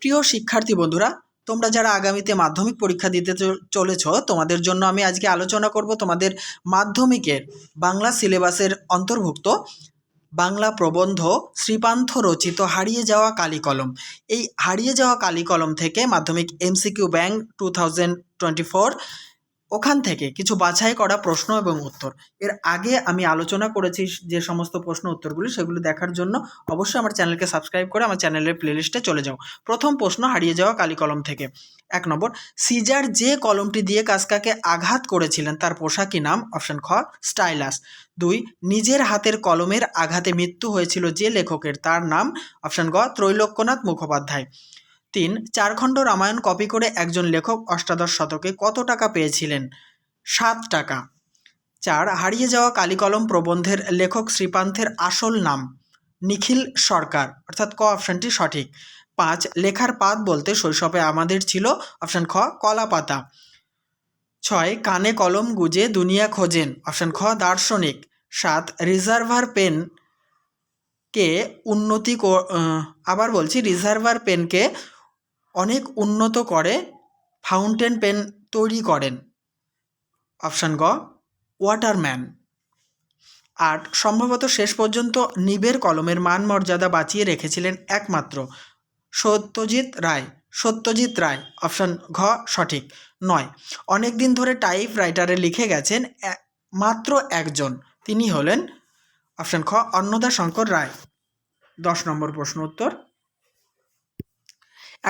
প্রিয় শিক্ষার্থী বন্ধুরা, তোমরা যারা আগামীতে মাধ্যমিক পরীক্ষা দিতে চলেছ, তোমাদের জন্য আমি আজকে আলোচনা করব তোমাদের মাধ্যমিকের বাংলা সিলেবাসের অন্তর্ভুক্ত বাংলা প্রবন্ধ শ্রীপান্থ রচিত হারিয়ে যাওয়া কালিকলম। এই হারিয়ে যাওয়া কালিকলম থেকে মাধ্যমিক এমসিকিউ ব্যাংক 2024 ওখান থেকে কিছু বাছাই করা প্রশ্ন এবং উত্তর। এর আগে আমি আলোচনা করেছি যে সমস্ত প্রশ্ন উত্তরগুলি, সেগুলো দেখার জন্য অবশ্যই আমার চ্যানেলকে সাবস্ক্রাইব করে আমার চ্যানেলের প্লেলিস্টে চলে যাও। প্রথম প্রশ্ন হারিয়ে যাওয়া কালিকলম থেকে। 1 নম্বর, সিজার যে কলমটি দিয়ে কাসকাকে আঘাত করেছিলেন তার পোশাকি নাম? অপশন খ স্টাইলাস। 2, নিজের হাতের কলমের আঘাতে মৃত্যু হয়েছিল যে লেখকের, তার নাম? অপশন গ ত্রৈলোক্যনাথ মুখোপাধ্যায়। 3, 4 খণ্ড রামায়ণ কপি করে একজন লেখক অষ্টাদশ শতকে কত টাকা পেয়েছিলেন? 7 টাকা। 4, হারিয়ে যাওয়া কালিকলম প্রবন্ধের লেখক শ্রীপান্থের আসল নাম? নিখিল সরকার, অর্থাৎ ক অপশানটি সঠিক। 5, লেখার পাত বলতে শৈশবে আমাদের ছিল? অপশান খ কলা পাতা। 6, কানে কলম গুজে দুনিয়া খোঁজেন? অপশান খ দার্শনিক। 7, রিজার্ভার পেনকে রিজার্ভার পেনকে অনেক উন্নত করে ফাউন্টেন পেন তৈরি করেন? অপশান গ ওয়াটারম্যান। 8, সম্ভবত শেষ পর্যন্ত নিবের কলমের মান মর্যাদা বাঁচিয়ে রেখেছিলেন একমাত্র? সত্যজিৎ রায়। অপশান ঘ সঠিক। 9, অনেক দিন ধরে টাইপ রাইটারে লিখে গেছেন মাত্র একজন, তিনি হলেন? অপশান খ অন্নদা শঙ্কর রায়। 10 নম্বর প্রশ্ন উত্তর।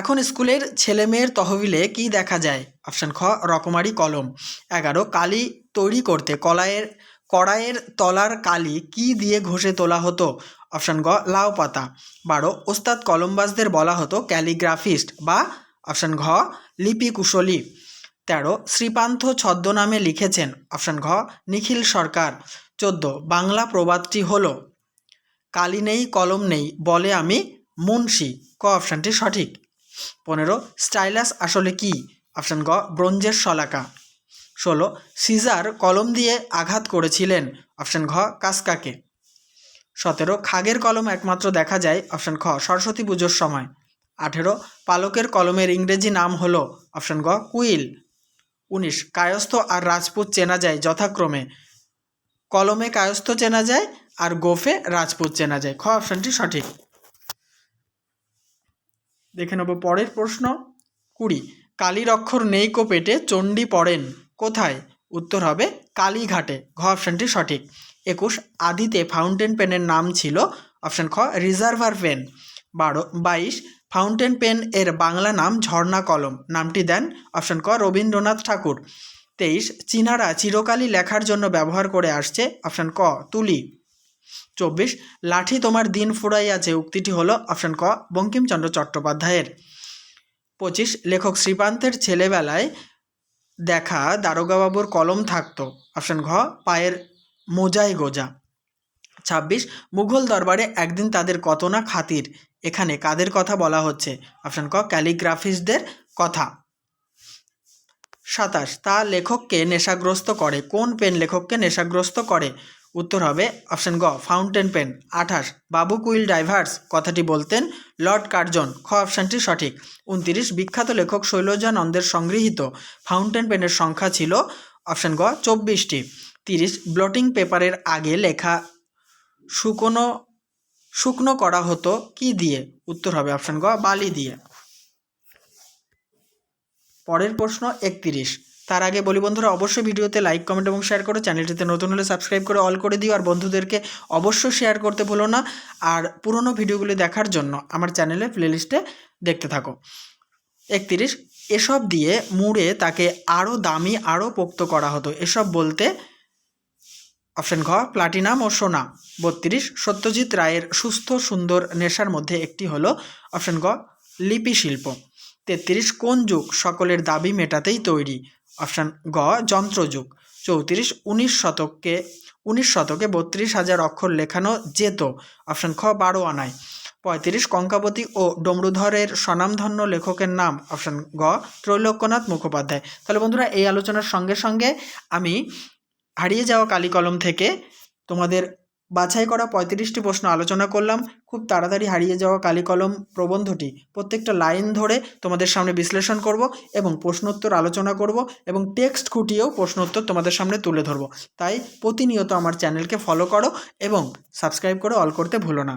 এখন স্কুলের ছেলে মেয়ের তহবিলে কি দেখা যায়? অপশান খ রকমারি কলম। 11, কালি তৈরি করতে কড়াইয়ের তলার কালি কি দিয়ে ঘষে তোলা হতো? অপশান গ লাউ পাতা। 12, ওস্তাদ কলমবাজদের বলা হতো ক্যালিগ্রাফিস্ট বা? অপশান ঘ লিপি কুশলী। 13, শ্রীপান্থ ছদ্মনামে লিখেছেন? অপশান ঘ নিখিল সরকার। 14, বাংলা প্রবাদটি হলো? কালি নেই কলম নেই বলে আমি মুন্সি, ক অপশানটি সঠিক। 15, স্টাইলাস আসলে কি? অপশান গ ব্রোঞ্জের শলাকা। 16, সিজার কলম দিয়ে আঘাত করেছিলেন? অপশান ঘ কাসকাকে। 17, খাগের কলম একমাত্র দেখা যায়? অপশান খ সরস্বতী পুজোর সময়। 18, পালকের কলমের ইংরেজি নাম হলো? অপশান গ কুইল। 19, কায়স্থ আর রাজপুত চেনা যায় যথাক্রমে? কলমে কায়স্থ চেনা যায় আর গোফে রাজপুত চেনা যায়, খ অপশানটি সঠিক। দেখে নেব পরের প্রশ্ন। 20, কালির অক্ষর নেই কো পেটে চণ্ডী পড়েন কোথায়? উত্তর হবে কালীঘাটে, ঘ অপশানটি সঠিক। 21, আদিতে ফাউন্টেন পেনের নাম ছিল? অপশান খ রিজার্ভার পেন। 22, ফাউন্টেন পেন এর বাংলা নাম ঝর্ণা কলম, নামটি দেন? অপশান ক রবীন্দ্রনাথ ঠাকুর। 23, চীনারা চিরকালই লেখার জন্য ব্যবহার করে আসছে? অপশান ক তুলি। 24, লাঠি তোমার দিন ফুরাইয়াছে উক্তিটি হলো? অপশান ক বঙ্কিমচন্দ্র চট্টোপাধ্যায়ের। 25, লেখক শ্রীপান্তের ছেলেবেলায় দেখা দারোগাবাবুর কলম থাকতো? অপশান ঘ পায়ের মোজায় গোজা। 26, মুঘল দরবারে একদিন তাদের কত না খাতির, এখানে কাদের কথা বলা হচ্ছে? অপশান ক ক্যালিগ্রাফিস্টদের কথা। 27, তা লেখককে নেশাগ্রস্ত করে, কোন পেন লেখককে নেশাগ্রস্ত করে? উত্তর হবে অপশান গ ফাউন্টেন পেন। 28, বাবু কুইল ডাইভার্স কথাটি বলতেন লর্ড কার্জন, খ অপশানটি সঠিক। 29, বিখ্যাত লেখক শৈলজানন্দের সংগৃহীত ফাউন্টেন পেনের সংখ্যা ছিল? অপশান গ 24টি। 30, ব্লটিং পেপারের আগে লেখা শুকনো করা হতো কি দিয়ে? উত্তর হবে অপশান গ বালি দিয়ে। পরের প্রশ্ন 31, তার আগে বলি বন্ধুরা, অবশ্যই ভিডিওতে লাইক কমেন্ট এবং শেয়ার করো, চ্যানেলটিতে নতুন হলে সাবস্ক্রাইব করে অল করে দিও, আর বন্ধুদেরকে অবশ্যই শেয়ার করতে ভুলো না। আর পুরনো ভিডিওগুলি দেখার জন্য আমার চ্যানেলে প্লেলিস্টে দেখতে থাকো। 31, এসব দিয়ে মুড়ে তাকে আরও দামি আরও পোক্ত করা হতো, এসব বলতে? অপশান ঘ প্লাটিনাম ও সোনা। 32, সত্যজিৎ রায়ের সুস্থ সুন্দর নেশার মধ্যে একটি হলো? অপশান গ লিপি শিল্প। 33, কোন যুগ সকলের দাবি মেটাতেই তৈরি? অপশান গ যন্ত্রযুগ। 34, 19 শতকে 32,000 অক্ষর লেখানো যেত? অপশান খ 12 আনায়। 35, কঙ্কাবতী ও ডমরুধরের স্বনামধন্য লেখকের নাম? অপশান গ ত্রৈলোক্যনাথ মুখোপাধ্যায়। তাহলে বন্ধুরা, এই আলোচনার সঙ্গে সঙ্গে আমি হারিয়ে যাওয়া কালিকলম থেকে তোমাদের বাছাই করা 35টি প্রশ্ন আলোচনা করলাম। খুব তাড়াতাড়ি হারিয়ে যাওয়া কালিকলম প্রবন্ধটি প্রত্যেকটা লাইন ধরে তোমাদের সামনে বিশ্লেষণ করব এবং প্রশ্নোত্তর আলোচনা করব এবং টেক্সট খুঁটিয়েও প্রশ্নোত্তর তোমাদের সামনে তুলে ধরব। তাই প্রতিনিয়ত আমার চ্যানেলকে ফলো করো এবং সাবস্ক্রাইব করে অল করতে ভুলো না।